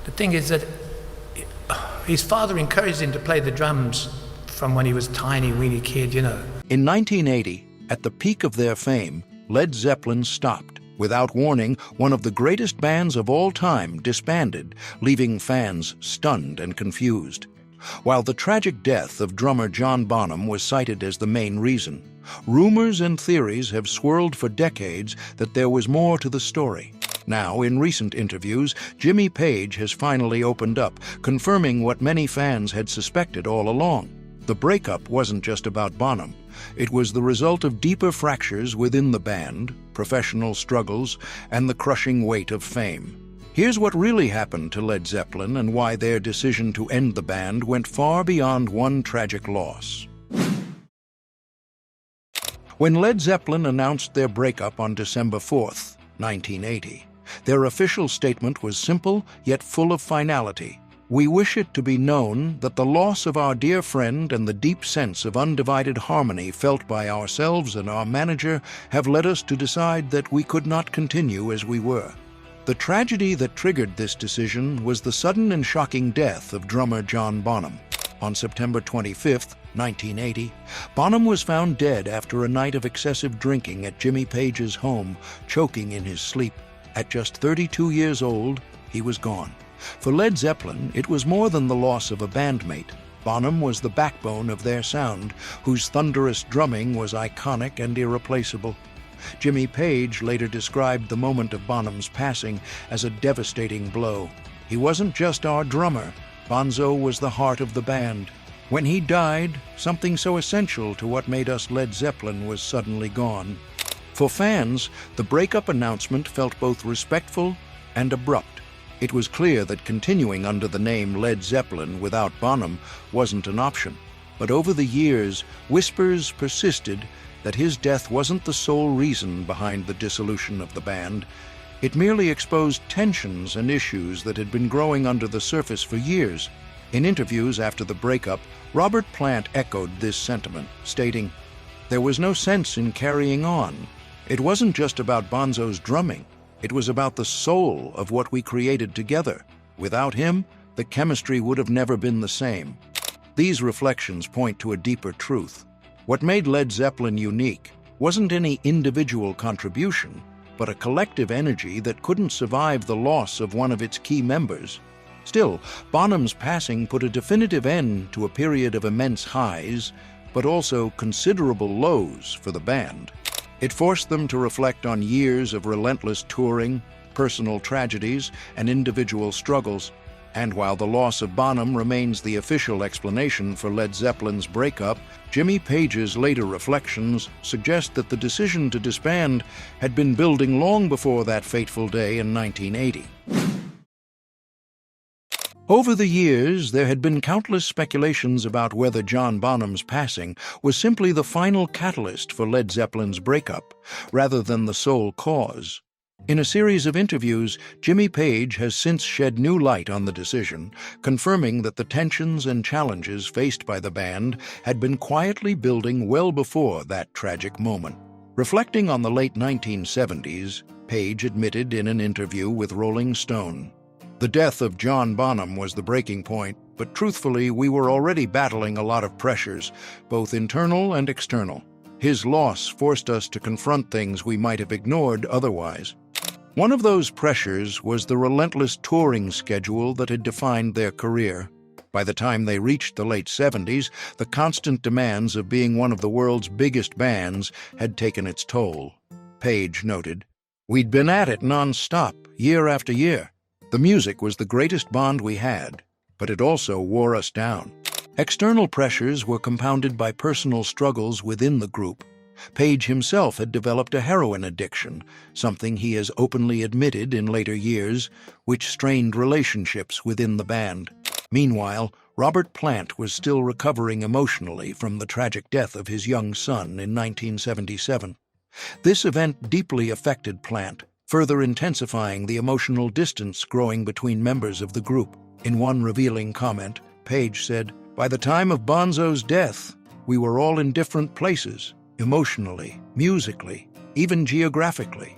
The thing is that his father encouraged him to play the drums from when he was a tiny, weeny kid, you know. In 1980, at the peak of their fame, Led Zeppelin stopped. Without warning, one of the greatest bands of all time disbanded, leaving fans stunned and confused. While the tragic death of drummer John Bonham was cited as the main reason, rumors and theories have swirled for decades that there was more to the story. Now, in recent interviews, Jimmy Page has finally opened up, confirming what many fans had suspected all along. The breakup wasn't just about Bonham. It was the result of deeper fractures within the band, professional struggles, and the crushing weight of fame. Here's what really happened to Led Zeppelin and why their decision to end the band went far beyond one tragic loss. When Led Zeppelin announced their breakup on December 4th, 1980, their official statement was simple yet full of finality. "We wish it to be known that the loss of our dear friend and the deep sense of undivided harmony felt by ourselves and our manager have led us to decide that we could not continue as we were." The tragedy that triggered this decision was the sudden and shocking death of drummer John Bonham. On September 25, 1980, Bonham was found dead after a night of excessive drinking at Jimmy Page's home, choking in his sleep. At just 32 years old, he was gone. For Led Zeppelin, it was more than the loss of a bandmate. Bonham was the backbone of their sound, whose thunderous drumming was iconic and irreplaceable. Jimmy Page later described the moment of Bonham's passing as a devastating blow. "He wasn't just our drummer. Bonzo was the heart of the band. When he died, something so essential to what made us Led Zeppelin was suddenly gone." For fans, the breakup announcement felt both respectful and abrupt. It was clear that continuing under the name Led Zeppelin without Bonham wasn't an option. But over the years, whispers persisted that his death wasn't the sole reason behind the dissolution of the band. It merely exposed tensions and issues that had been growing under the surface for years. In interviews after the breakup, Robert Plant echoed this sentiment, stating, "There was no sense in carrying on. It wasn't just about Bonzo's drumming. It was about the soul of what we created together. Without him, the chemistry would have never been the same." These reflections point to a deeper truth. What made Led Zeppelin unique wasn't any individual contribution, but a collective energy that couldn't survive the loss of one of its key members. Still, Bonham's passing put a definitive end to a period of immense highs, but also considerable lows for the band. It forced them to reflect on years of relentless touring, personal tragedies, and individual struggles. And while the loss of Bonham remains the official explanation for Led Zeppelin's breakup, Jimmy Page's later reflections suggest that the decision to disband had been building long before that fateful day in 1980. Over the years, there had been countless speculations about whether John Bonham's passing was simply the final catalyst for Led Zeppelin's breakup, rather than the sole cause. In a series of interviews, Jimmy Page has since shed new light on the decision, confirming that the tensions and challenges faced by the band had been quietly building well before that tragic moment. Reflecting on the late 1970s, Page admitted in an interview with Rolling Stone, "The death of John Bonham was the breaking point, but truthfully, we were already battling a lot of pressures, both internal and external. His loss forced us to confront things we might have ignored otherwise." One of those pressures was the relentless touring schedule that had defined their career. By the time they reached the late 70s, the constant demands of being one of the world's biggest bands had taken its toll. Page noted, "We'd been at it non-stop, year after year. The music was the greatest bond we had, but it also wore us down." External pressures were compounded by personal struggles within the group. Page himself had developed a heroin addiction, something he has openly admitted in later years, which strained relationships within the band. Meanwhile, Robert Plant was still recovering emotionally from the tragic death of his young son in 1977. This event deeply affected Plant, further intensifying the emotional distance growing between members of the group. In one revealing comment, Page said, "By the time of Bonzo's death, we were all in different places. Emotionally, musically, even geographically.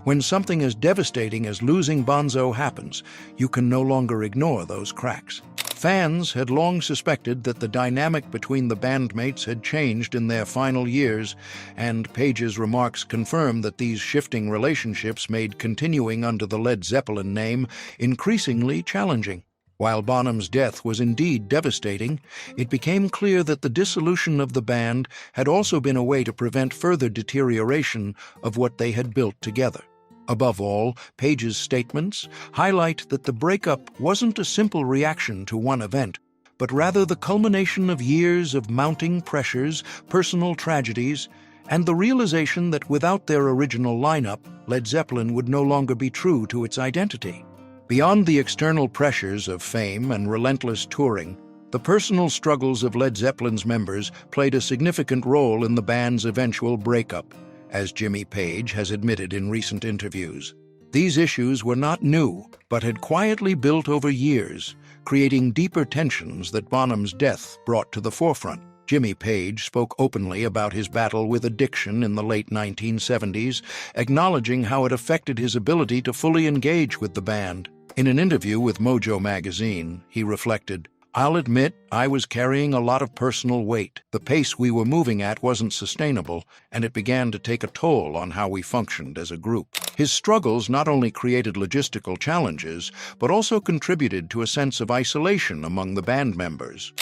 When something as devastating as losing Bonzo happens, you can no longer ignore those cracks. Fans had long suspected that the dynamic between the bandmates had changed in their final years, and Page's remarks confirm that these shifting relationships made continuing under the Led Zeppelin name increasingly challenging. While Bonham's death was indeed devastating, it became clear that the dissolution of the band had also been a way to prevent further deterioration of what they had built together. Above all, Page's statements highlight that the breakup wasn't a simple reaction to one event, but rather the culmination of years of mounting pressures, personal tragedies, and the realization that without their original lineup, Led Zeppelin would no longer be true to its identity. Beyond the external pressures of fame and relentless touring, the personal struggles of Led Zeppelin's members played a significant role in the band's eventual breakup, as Jimmy Page has admitted in recent interviews. These issues were not new, but had quietly built over years, creating deeper tensions that Bonham's death brought to the forefront. Jimmy Page spoke openly about his battle with addiction in the late 1970s, acknowledging how it affected his ability to fully engage with the band. In an interview with Mojo magazine, he reflected, "I'll admit I was carrying a lot of personal weight. The pace we were moving at wasn't sustainable, and it began to take a toll on how we functioned as a group." His struggles not only created logistical challenges, but also contributed to a sense of isolation among the band members.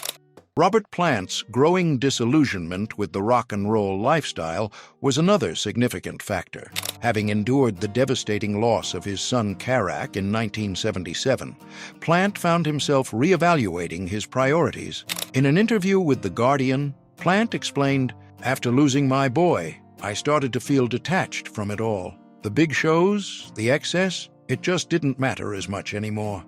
Robert Plant's growing disillusionment with the rock and roll lifestyle was another significant factor. Having endured the devastating loss of his son Carac in 1977, Plant found himself reevaluating his priorities. In an interview with The Guardian, Plant explained, "After losing my boy, I started to feel detached from it all. The big shows, the excess, it just didn't matter as much anymore."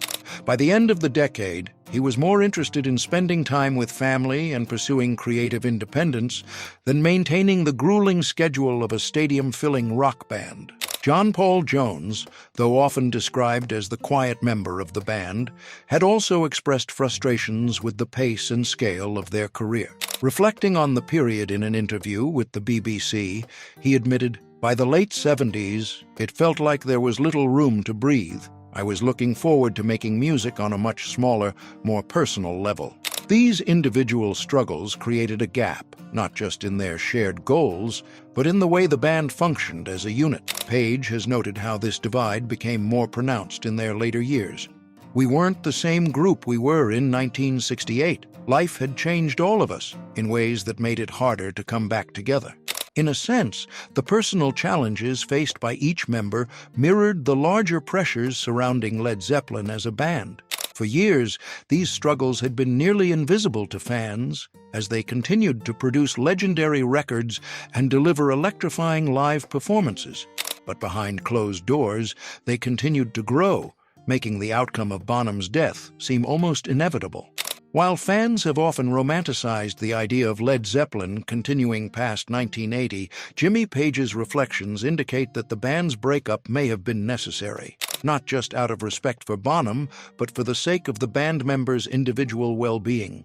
By the end of the decade, he was more interested in spending time with family and pursuing creative independence than maintaining the grueling schedule of a stadium-filling rock band. John Paul Jones, though often described as the quiet member of the band, had also expressed frustrations with the pace and scale of their career. Reflecting on the period in an interview with the BBC, he admitted, "By the late 70s, it felt like there was little room to breathe. I was looking forward to making music on a much smaller, more personal level." These individual struggles created a gap, not just in their shared goals, but in the way the band functioned as a unit. Page has noted how this divide became more pronounced in their later years. "We weren't the same group we were in 1968. Life had changed all of us in ways that made it harder to come back together." In a sense, the personal challenges faced by each member mirrored the larger pressures surrounding Led Zeppelin as a band. For years, these struggles had been nearly invisible to fans as they continued to produce legendary records and deliver electrifying live performances. But behind closed doors, they continued to grow, making the outcome of Bonham's death seem almost inevitable. While fans have often romanticized the idea of Led Zeppelin continuing past 1980, Jimmy Page's reflections indicate that the band's breakup may have been necessary, not just out of respect for Bonham, but for the sake of the band members' individual well-being.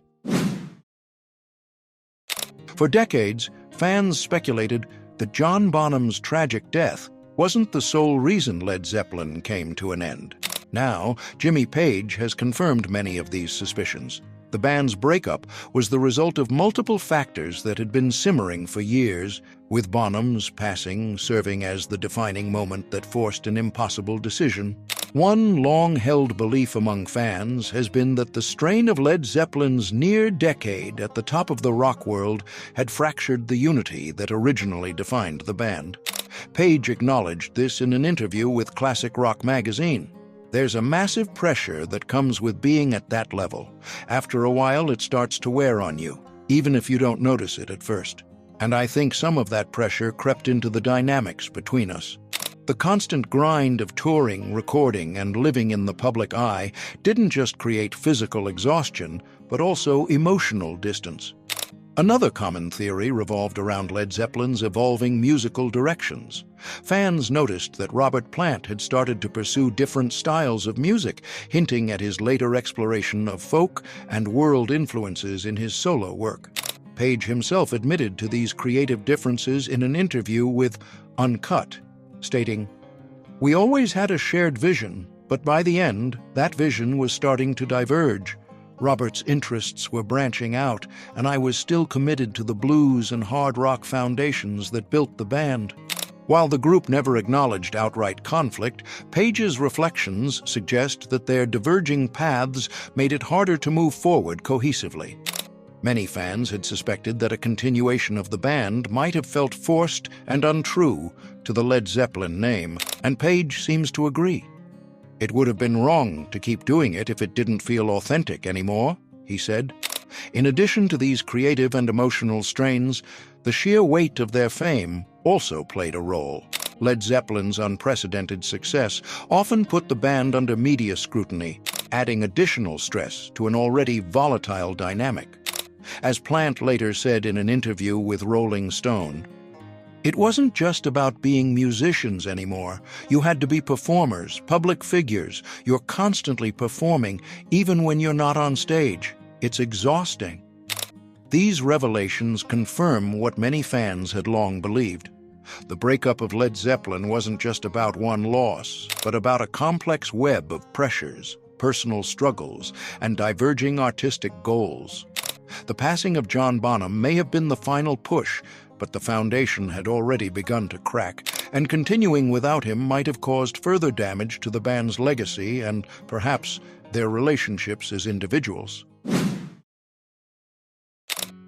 For decades, fans speculated that John Bonham's tragic death wasn't the sole reason Led Zeppelin came to an end. Now, Jimmy Page has confirmed many of these suspicions. The band's breakup was the result of multiple factors that had been simmering for years, with Bonham's passing serving as the defining moment that forced an impossible decision. One long-held belief among fans has been that the strain of Led Zeppelin's near decade at the top of the rock world had fractured the unity that originally defined the band. Page acknowledged this in an interview with Classic Rock magazine. "There's a massive pressure that comes with being at that level. After a while, it starts to wear on you, even if you don't notice it at first. And I think some of that pressure crept into the dynamics between us." The constant grind of touring, recording, and living in the public eye didn't just create physical exhaustion, but also emotional distance. Another common theory revolved around Led Zeppelin's evolving musical directions. Fans noticed that Robert Plant had started to pursue different styles of music, hinting at his later exploration of folk and world influences in his solo work. Page himself admitted to these creative differences in an interview with Uncut, stating, "We always had a shared vision, but by the end, that vision was starting to diverge. Robert's interests were branching out, and I was still committed to the blues and hard rock foundations that built the band." While the group never acknowledged outright conflict, Page's reflections suggest that their diverging paths made it harder to move forward cohesively. Many fans had suspected that a continuation of the band might have felt forced and untrue to the Led Zeppelin name, and Page seems to agree. "It would have been wrong to keep doing it if it didn't feel authentic anymore," he said. In addition to these creative and emotional strains, the sheer weight of their fame also played a role. Led Zeppelin's unprecedented success often put the band under media scrutiny, adding additional stress to an already volatile dynamic. As Plant later said in an interview with Rolling Stone, "It wasn't just about being musicians anymore. You had to be performers, public figures. You're constantly performing, even when you're not on stage. It's exhausting." These revelations confirm what many fans had long believed. The breakup of Led Zeppelin wasn't just about one loss, but about a complex web of pressures, personal struggles, and diverging artistic goals. The passing of John Bonham may have been the final push, but the foundation had already begun to crack, and continuing without him might have caused further damage to the band's legacy and, perhaps, their relationships as individuals.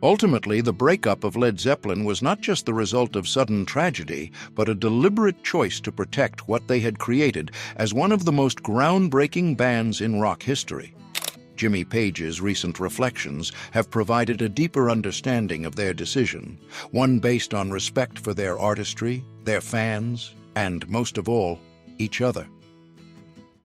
Ultimately, the breakup of Led Zeppelin was not just the result of sudden tragedy, but a deliberate choice to protect what they had created as one of the most groundbreaking bands in rock history. Jimmy Page's recent reflections have provided a deeper understanding of their decision, one based on respect for their artistry, their fans, and, most of all, each other.